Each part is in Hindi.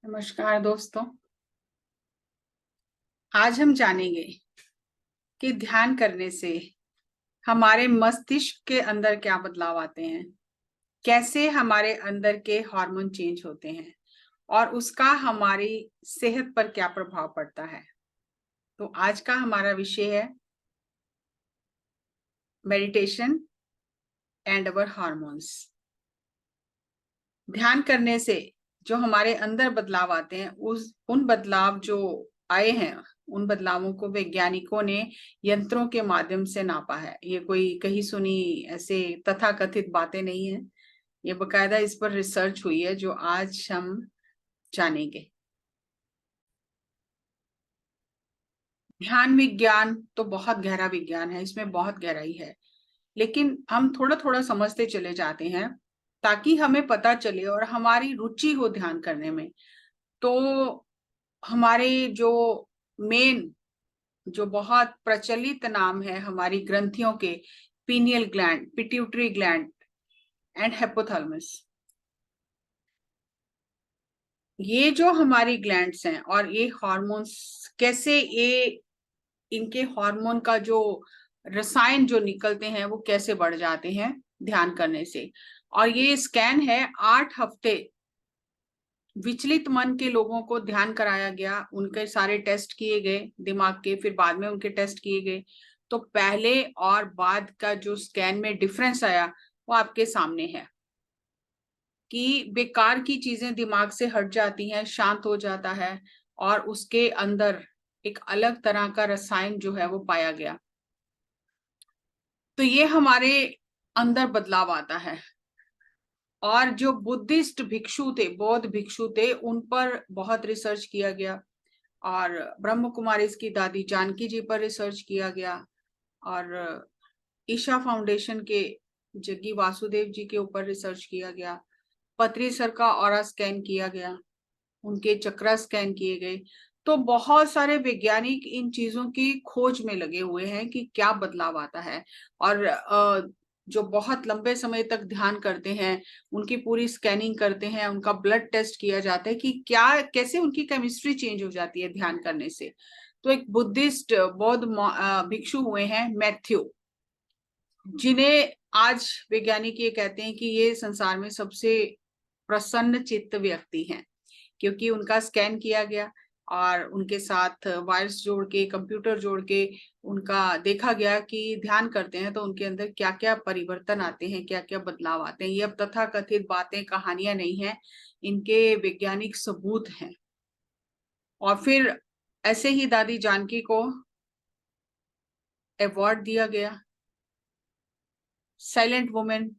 नमस्कार दोस्तों। आज हम जानेंगे कि ध्यान करने से हमारे मस्तिष्क के अंदर क्या बदलाव आते हैं, कैसे हमारे अंदर के हार्मोन चेंज होते हैं और उसका हमारी सेहत पर क्या प्रभाव पड़ता है। तो आज का हमारा विषय है मेडिटेशन एंड अवर हार्मोन्स। ध्यान करने से जो हमारे अंदर बदलाव आते हैं, उन बदलाव जो आए हैं, उन बदलावों को वैज्ञानिकों ने यंत्रों के माध्यम से नापा है। ये कोई कही सुनी ऐसे तथाकथित बातें नहीं है, ये बकायदा इस पर रिसर्च हुई है जो आज हम जानेंगे। ध्यान विज्ञान तो बहुत गहरा विज्ञान है, इसमें बहुत गहराई है, लेकिन हम थोड़ा थोड़ा समझते चले जाते हैं ताकि हमें पता चले और हमारी रुचि हो ध्यान करने में। तो हमारे जो मेन, जो बहुत प्रचलित नाम है हमारी ग्रंथियों के, pineal gland, pituitary gland and hypothalamus, ये जो हमारी ग्लैंड्स हैं और ये हार्मोन्स कैसे, ये इनके हार्मोन का जो रसायन जो निकलते हैं वो कैसे बढ़ जाते हैं ध्यान करने से। और ये स्कैन है 8 हफ्ते विचलित मन के लोगों को ध्यान कराया गया, उनके सारे टेस्ट किए गए दिमाग के, फिर बाद में उनके टेस्ट किए गए। तो पहले और बाद का जो स्कैन में डिफरेंस आया वो आपके सामने है कि बेकार की चीजें दिमाग से हट जाती हैं, शांत हो जाता है और उसके अंदर एक अलग तरह का रसायन जो है वो पाया गया। तो ये हमारे अंदर बदलाव आता है। और जो बुद्धिस्ट भिक्षु थे, बौद्ध भिक्षु थे, उन पर बहुत रिसर्च किया गया और ब्रह्म कुमारी की दादी जानकी जी पर रिसर्च किया गया और ईशा फाउंडेशन के जग्गी वासुदेव जी के ऊपर रिसर्च किया गया। पत्री सर का ऑरा स्कैन किया गया, उनके चक्रा स्कैन किए गए। तो बहुत सारे वैज्ञानिक इन चीजों की खोज में लगे हुए हैं कि क्या बदलाव आता है। और जो बहुत लंबे समय तक ध्यान करते हैं उनकी पूरी स्कैनिंग करते हैं, उनका ब्लड टेस्ट किया जाता है कि क्या, कैसे उनकी केमिस्ट्री चेंज हो जाती है ध्यान करने से। तो एक बुद्धिस्ट बौद्ध भिक्षु हुए हैं मैथ्यू, जिन्हें आज वैज्ञानिक ये कहते हैं कि ये संसार में सबसे प्रसन्न चित्त व्यक्ति हैं, क्योंकि उनका स्कैन किया गया और उनके साथ वायर्स जोड़ के, कंप्यूटर जोड़ के उनका देखा गया कि ध्यान करते हैं तो उनके अंदर क्या क्या परिवर्तन आते हैं, क्या क्या बदलाव आते हैं। ये अब तथाकथित बातें, कहानियां नहीं है, इनके वैज्ञानिक सबूत हैं। और फिर ऐसे ही दादी जानकी को अवार्ड दिया गया साइलेंट वुमेन,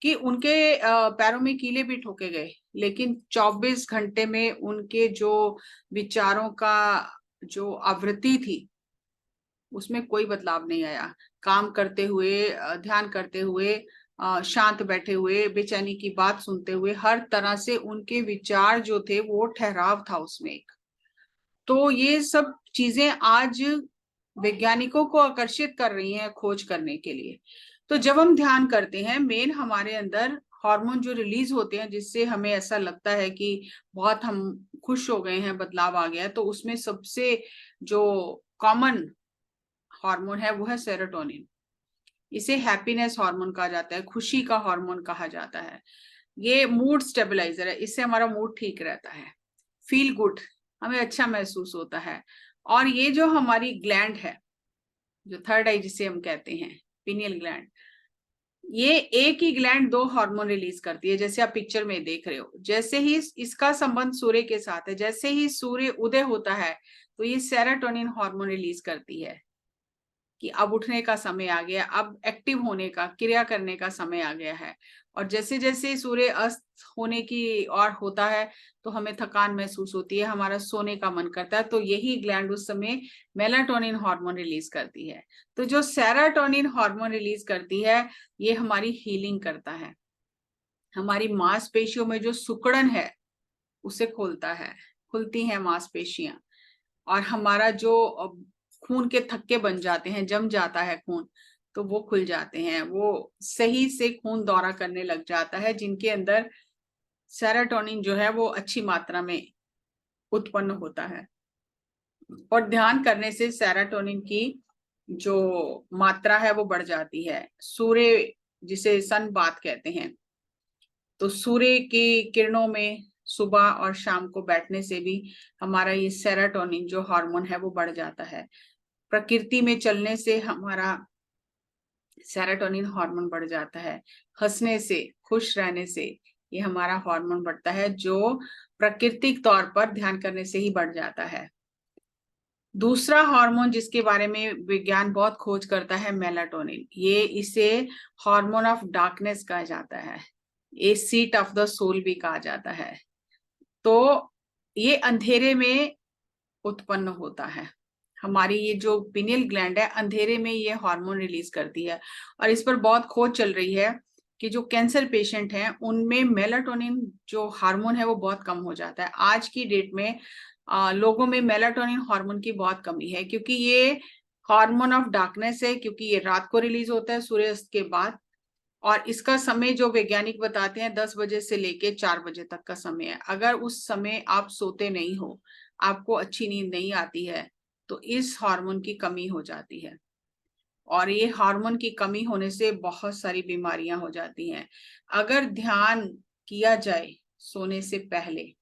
कि उनके पैरों में कीले भी ठोके गए, लेकिन 24 घंटे में उनके जो विचारों का जो आवृत्ति थी उसमें कोई बदलाव नहीं आया। काम करते हुए, ध्यान करते हुए, शांत बैठे हुए, बेचैनी की बात सुनते हुए, हर तरह से उनके विचार जो थे वो ठहराव था उसमें एक। तो ये सब चीजें आज वैज्ञानिकों को आकर्षित कर रही हैं खोज करने के लिए। तो जब हम ध्यान करते हैं, मेन हमारे अंदर हार्मोन जो रिलीज होते हैं जिससे हमें ऐसा लगता है कि बहुत हम खुश हो गए हैं, बदलाव आ गया है, तो उसमें सबसे जो कॉमन हार्मोन है वो है सेरोटोनिन। इसे हैप्पीनेस हार्मोन कहा जाता है, खुशी का हार्मोन कहा जाता है। ये मूड स्टेबलाइजर है, इससे हमारा मूड ठीक रहता है, फील गुड, हमें अच्छा महसूस होता है। और ये जो हमारी ग्लैंड है, जो थर्ड आई जिसे हम कहते हैं पिनियल ग्लैंड, ये एक ही ग्लैंड दो हार्मोन रिलीज करती है, जैसे आप पिक्चर में देख रहे हो। जैसे ही इसका संबंध सूर्य के साथ है, जैसे ही सूर्य उदय होता है तो ये सेरोटोनिन हार्मोन रिलीज करती है कि अब उठने का समय आ गया, अब एक्टिव होने का, क्रिया करने का समय आ गया है। और जैसे जैसे सूर्य अस्त होने की और होता है तो हमें थकान महसूस होती है, हमारा सोने का मन करता है, तो यही ग्लैंड उस समय मेलाटोनिन हार्मोन रिलीज करती है। तो जो सेरोटोनिन हार्मोन रिलीज करती है ये हमारी हीलिंग करता है, हमारी मांसपेशियों में जो सिकुड़न है उसे खोलता है, खुलती हैं मांसपेशियां। और हमारा जो खून के थक्के बन जाते हैं, जम जाता है खून, तो वो खुल जाते हैं, वो सही से खून दौरा करने लग जाता है। जिनके अंदर सेरोटोनिन जो है वो अच्छी मात्रा में उत्पन्न होता है, और ध्यान करने से सेरोटोनिन की जो मात्रा है वो बढ़ जाती है। सूर्य, जिसे सन बाथ कहते हैं, तो सूर्य की किरणों में सुबह और शाम को बैठने से भी हमारा ये सेरोटोनिन जो हार्मोन है वो बढ़ जाता है। प्रकृति में चलने से हमारा सेरोटोनिन हार्मोन बढ़ जाता है। हंसने से, खुश रहने से ये हमारा हार्मोन बढ़ता है, जो प्राकृतिक तौर पर ध्यान करने से ही बढ़ जाता है। दूसरा हार्मोन जिसके बारे में विज्ञान बहुत खोज करता है, मेलाटोनिन। ये इसे हार्मोन ऑफ डार्कनेस कहा जाता है, ये सीट ऑफ द सोल भी कहा जाता है। तो ये अंधेरे में उत्पन्न होता है। हमारी ये जो पिनियल ग्लैंड है, अंधेरे में ये हार्मोन रिलीज करती है, और इस पर बहुत खोज चल रही है कि जो कैंसर पेशेंट हैं उनमें मेलाटोनिन जो हार्मोन है वो बहुत कम हो जाता है। आज की डेट में लोगों में मेलाटोनिन हार्मोन की बहुत कमी है, क्योंकि ये हार्मोन ऑफ डार्कनेस है, क्योंकि ये रात को रिलीज होता है सूर्यास्त के बाद, और इसका समय जो वैज्ञानिक बताते हैं 10 बजे से लेके 4 बजे तक का समय है। अगर उस समय आप सोते नहीं हो, आपको अच्छी नींद नहीं आती है, तो इस हार्मोन की कमी हो जाती है, और ये हार्मोन की कमी होने से बहुत सारी बीमारियां हो जाती हैं। अगर ध्यान किया जाए सोने से पहले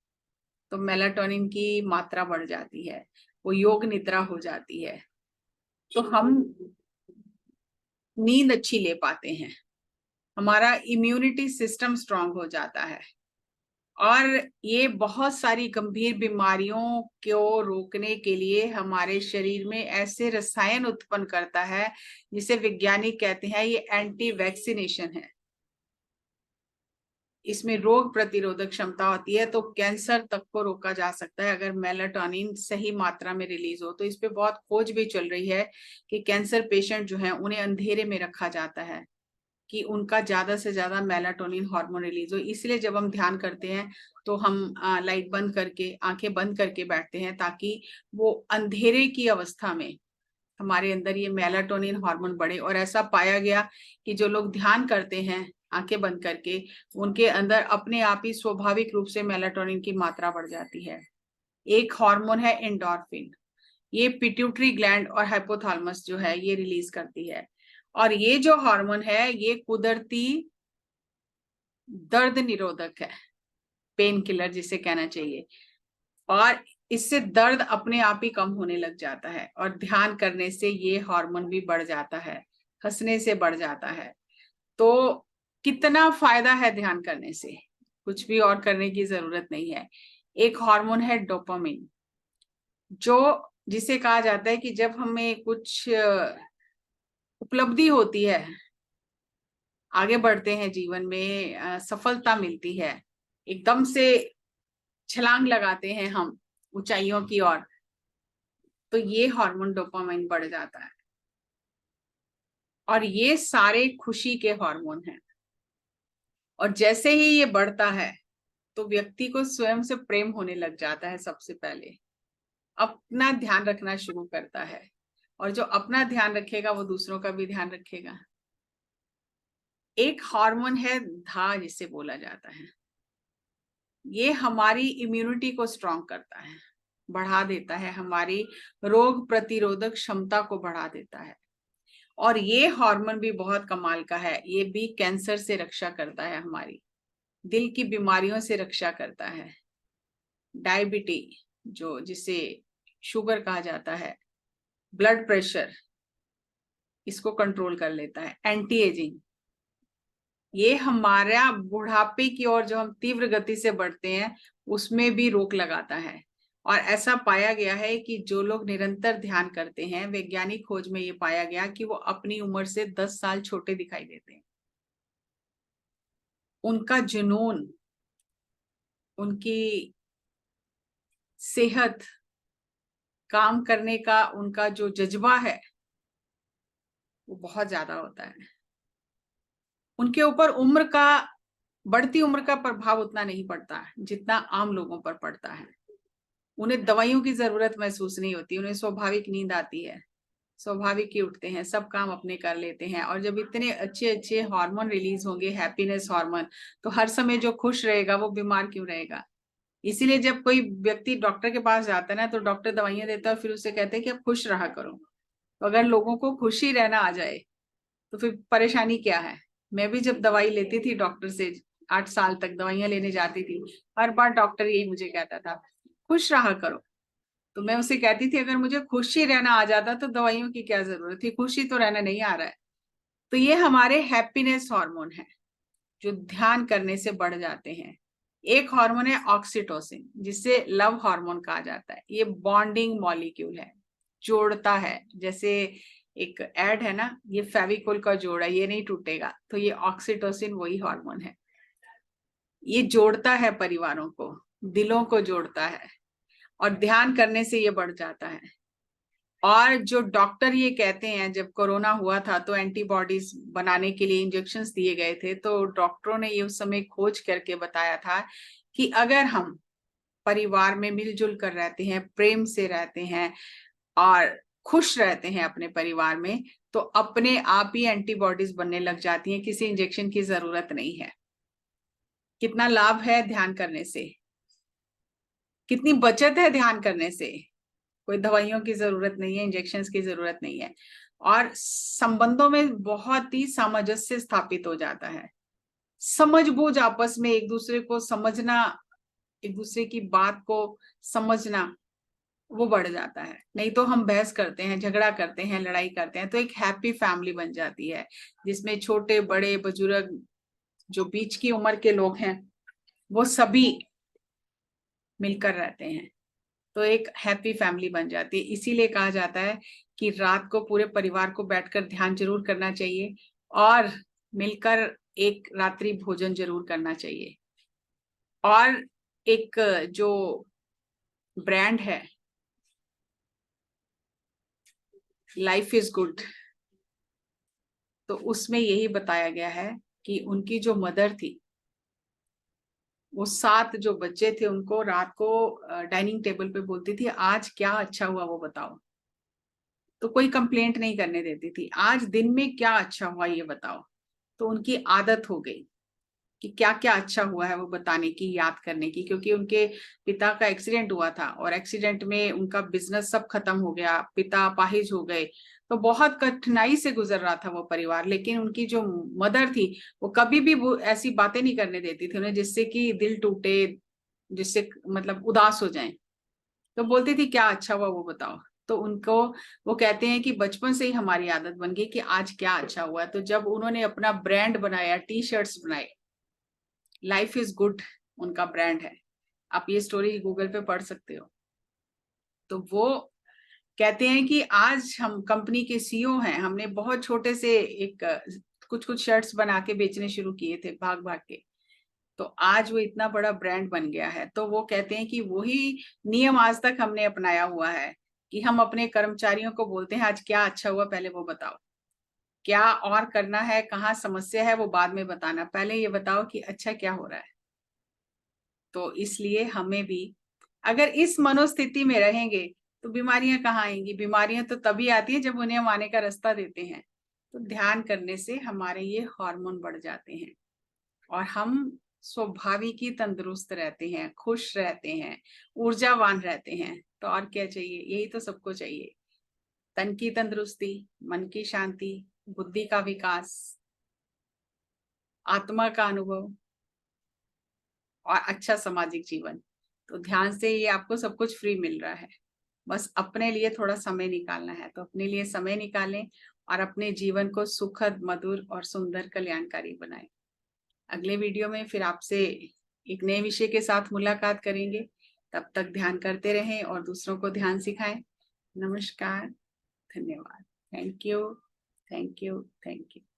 तो मेलाटोनिन की मात्रा बढ़ जाती है, वो योग निद्रा हो जाती है, तो हम नींद अच्छी ले पाते हैं, हमारा इम्यूनिटी सिस्टम स्ट्रांग हो जाता है, और ये बहुत सारी गंभीर बीमारियों को रोकने के लिए हमारे शरीर में ऐसे रसायन उत्पन्न करता है जिसे वैज्ञानिक कहते हैं ये एंटी वैक्सीनेशन है। इसमें रोग प्रतिरोधक क्षमता होती है, तो कैंसर तक को रोका जा सकता है अगर मेलाटोनिन सही मात्रा में रिलीज हो। तो इस पे बहुत खोज भी चल रही है कि कैंसर पेशेंट जो है उन्हें अंधेरे में रखा जाता है कि उनका ज्यादा से ज्यादा मेलाटोनिन हार्मोन रिलीज हो। इसलिए जब हम ध्यान करते हैं तो हम लाइट बंद करके, आंखें बंद करके बैठते हैं, ताकि वो अंधेरे की अवस्था में हमारे अंदर ये मेलाटोनिन हार्मोन बढ़े। और ऐसा पाया गया कि जो लोग ध्यान करते हैं आंखें बंद करके, उनके अंदर अपने आप ही स्वाभाविक रूप से मेलाटोनिन की मात्रा बढ़ जाती है। एक हार्मोन है एंडोर्फिन, ये पिट्यूटरी ग्लैंड और हाइपोथैलेमस जो है ये रिलीज करती है, और ये जो हार्मोन है ये कुदरती दर्द निरोधक है, पेन किलर जिसे कहना चाहिए, और इससे दर्द अपने आप ही कम होने लग जाता है, और ध्यान करने से ये हार्मोन भी बढ़ जाता है, हंसने से बढ़ जाता है। तो कितना फायदा है ध्यान करने से, कुछ भी और करने की जरूरत नहीं है। एक हार्मोन है डोपामिन, जो जिसे कहा जाता है कि जब हमें कुछ उपलब्धि होती है, आगे बढ़ते हैं जीवन में, सफलता मिलती है, एकदम से छलांग लगाते हैं हम ऊंचाइयों की ओर, तो ये हार्मोन डोपामाइन बढ़ जाता है, और ये सारे खुशी के हार्मोन हैं। और जैसे ही ये बढ़ता है तो व्यक्ति को स्वयं से प्रेम होने लग जाता है। सबसे पहले अपना ध्यान रखना शुरू करता है, और जो अपना ध्यान रखेगा वो दूसरों का भी ध्यान रखेगा। एक हार्मोन है धा, जिसे बोला जाता है, ये हमारी इम्यूनिटी को स्ट्रांग करता है, बढ़ा देता है, हमारी रोग प्रतिरोधक क्षमता को बढ़ा देता है। और ये हार्मोन भी बहुत कमाल का है, ये भी कैंसर से रक्षा करता है, हमारी दिल की बीमारियों से रक्षा करता है, डायबिटी जो जिसे शुगर कहा जाता है, ब्लड प्रेशर, इसको कंट्रोल कर लेता है, एंटी एजिंग, ये हमारा बुढ़ापे की ओर जो हम तीव्र गति से बढ़ते हैं उसमें भी रोक लगाता है। और ऐसा पाया गया है कि जो लोग निरंतर ध्यान करते हैं, वैज्ञानिक खोज में ये पाया गया कि वो अपनी उम्र से 10 साल छोटे दिखाई देते हैं। उनका जुनून, उनकी सेहत, काम करने का उनका जो जज्बा है वो बहुत ज्यादा होता है। उनके ऊपर उम्र का, बढ़ती उम्र का प्रभाव उतना नहीं पड़ता जितना आम लोगों पर पड़ता है। उन्हें दवाइयों की जरूरत महसूस नहीं होती, उन्हें स्वाभाविक नींद आती है, स्वाभाविक ही उठते हैं, सब काम अपने कर लेते हैं। और जब इतने अच्छे अच्छे हार्मोन रिलीज होंगे, हैप्पीनेस हार्मोन, तो हर समय जो खुश रहेगा वो बीमार क्यों रहेगा। इसीलिए जब कोई व्यक्ति डॉक्टर के पास जाता है ना, तो डॉक्टर दवाइयां देता है और फिर उससे कहते हैं कि आप खुश रहा करो। तो अगर लोगों को खुशी रहना आ जाए तो फिर परेशानी क्या है। मैं भी जब दवाई लेती थी डॉक्टर से, 8 साल तक दवाइयां लेने जाती थी, हर बार डॉक्टर यही मुझे कहता था, खुश रहा करो। तो मैं उसे कहती थी अगर मुझे खुशी रहना आ जाता तो दवाइयों की क्या जरूरत थी, खुशी तो रहना नहीं आ रहा है। तो ये हमारे हैप्पीनेस हार्मोन है जो ध्यान करने से बढ़ जाते हैं। एक हार्मोन है ऑक्सीटोसिन, जिसे लव हार्मोन कहा जाता है। ये बॉन्डिंग मॉलिक्यूल है, जोड़ता है। जैसे एक ऐड है ना, ये फेविकोल का जोड़ा, ये नहीं टूटेगा। तो ये ऑक्सीटोसिन वही हार्मोन है। ये जोड़ता है परिवारों को, दिलों को जोड़ता है, और ध्यान करने से ये बढ़ जाता है। और जो डॉक्टर ये कहते हैं, जब कोरोना हुआ था तो एंटीबॉडीज बनाने के लिए इंजेक्शंस दिए गए थे, तो डॉक्टरों ने ये उस समय खोज करके बताया था कि अगर हम परिवार में मिलजुल कर रहते हैं, प्रेम से रहते हैं और खुश रहते हैं अपने परिवार में, तो अपने आप ही एंटीबॉडीज बनने लग जाती हैं, किसी इंजेक्शन की जरूरत नहीं है। कितना लाभ है ध्यान करने से, कितनी बचत है ध्यान करने से। कोई दवाइयों की जरूरत नहीं है, इंजेक्शंस की जरूरत नहीं है। और संबंधों में बहुत ही सामंजस्य स्थापित हो जाता है। समझबूझ, आपस में एक दूसरे को समझना, एक दूसरे की बात को समझना, वो बढ़ जाता है। नहीं तो हम बहस करते हैं, झगड़ा करते हैं, लड़ाई करते हैं। तो एक हैप्पी फैमिली बन जाती है जिसमें छोटे बड़े बुजुर्ग, जो बीच की उम्र के लोग हैं, वो सभी मिलकर रहते हैं। तो एक हैप्पी फैमिली बन जाती है। इसीलिए कहा जाता है कि रात को पूरे परिवार को बैठकर ध्यान जरूर करना चाहिए और मिलकर एक रात्रि भोजन जरूर करना चाहिए। और एक जो ब्रांड है लाइफ इज गुड, तो उसमें यही बताया गया है कि उनकी जो मदर थी, वो 7 जो बच्चे थे उनको रात को डाइनिंग टेबल पे बोलती थी आज क्या अच्छा हुआ वो बताओ। तो कोई कंप्लेंट नहीं करने देती थी, आज दिन में क्या अच्छा हुआ ये बताओ। तो उनकी आदत हो गई कि क्या क्या अच्छा हुआ है वो बताने की, याद करने की। क्योंकि उनके पिता का एक्सीडेंट हुआ था और एक्सीडेंट में उनका बिजनेस सब खत्म हो गया, पिता अपाहिज हो गए। तो बहुत कठिनाई से गुजर रहा था वो परिवार। लेकिन उनकी जो मदर थी, वो कभी भी वो ऐसी बातें नहीं करने देती थी उन्हें जिससे कि दिल टूटे, जिससे मतलब उदास हो जाए। तो बोलती थी क्या अच्छा हुआ वो बताओ। तो उनको, वो कहते हैं कि बचपन से ही हमारी आदत बन गई कि आज क्या अच्छा हुआ। तो जब उन्होंने अपना ब्रांड बनाया, टी शर्ट्स बनाए, लाइफ इज गुड उनका ब्रांड है। आप ये स्टोरी गूगल पे पढ़ सकते हो। तो वो कहते हैं कि आज हम कंपनी के सीईओ हैं, हमने बहुत छोटे से एक कुछ कुछ शर्ट्स बना के बेचने शुरू किए थे भाग भाग के, तो आज वो इतना बड़ा ब्रांड बन गया है। तो वो कहते हैं कि वही नियम आज तक हमने अपनाया हुआ है कि हम अपने कर्मचारियों को बोलते हैं आज क्या अच्छा हुआ पहले वो बताओ, क्या और करना है, कहाँ समस्या है वो बाद में बताना, पहले ये बताओ कि अच्छा क्या हो रहा है। तो इसलिए हमें भी अगर इस मनोस्थिति में रहेंगे तो बीमारियां कहाँ आएंगी। बीमारियां तो तभी आती है जब उन्हें हम आने का रास्ता देते हैं। तो ध्यान करने से हमारे ये हार्मोन बढ़ जाते हैं और हम स्वाभाविक ही तंदुरुस्त रहते हैं, खुश रहते हैं, ऊर्जावान रहते हैं। तो और क्या चाहिए, यही तो सबको चाहिए। तन की तंदुरुस्ती, मन की शांति, बुद्धि का विकास, आत्मा का अनुभव और अच्छा सामाजिक जीवन। तो ध्यान से ये आपको सब कुछ फ्री मिल रहा है। बस अपने लिए थोड़ा समय निकालना है, तो अपने लिए समय निकालें और अपने जीवन को सुखद, मधुर और सुंदर, कल्याणकारी बनाएं। अगले वीडियो में फिर आपसे एक नए विषय के साथ मुलाकात करेंगे। तब तक ध्यान करते रहें और दूसरों को ध्यान सिखाएं। नमस्कार, धन्यवाद, thank you, thank you, thank you.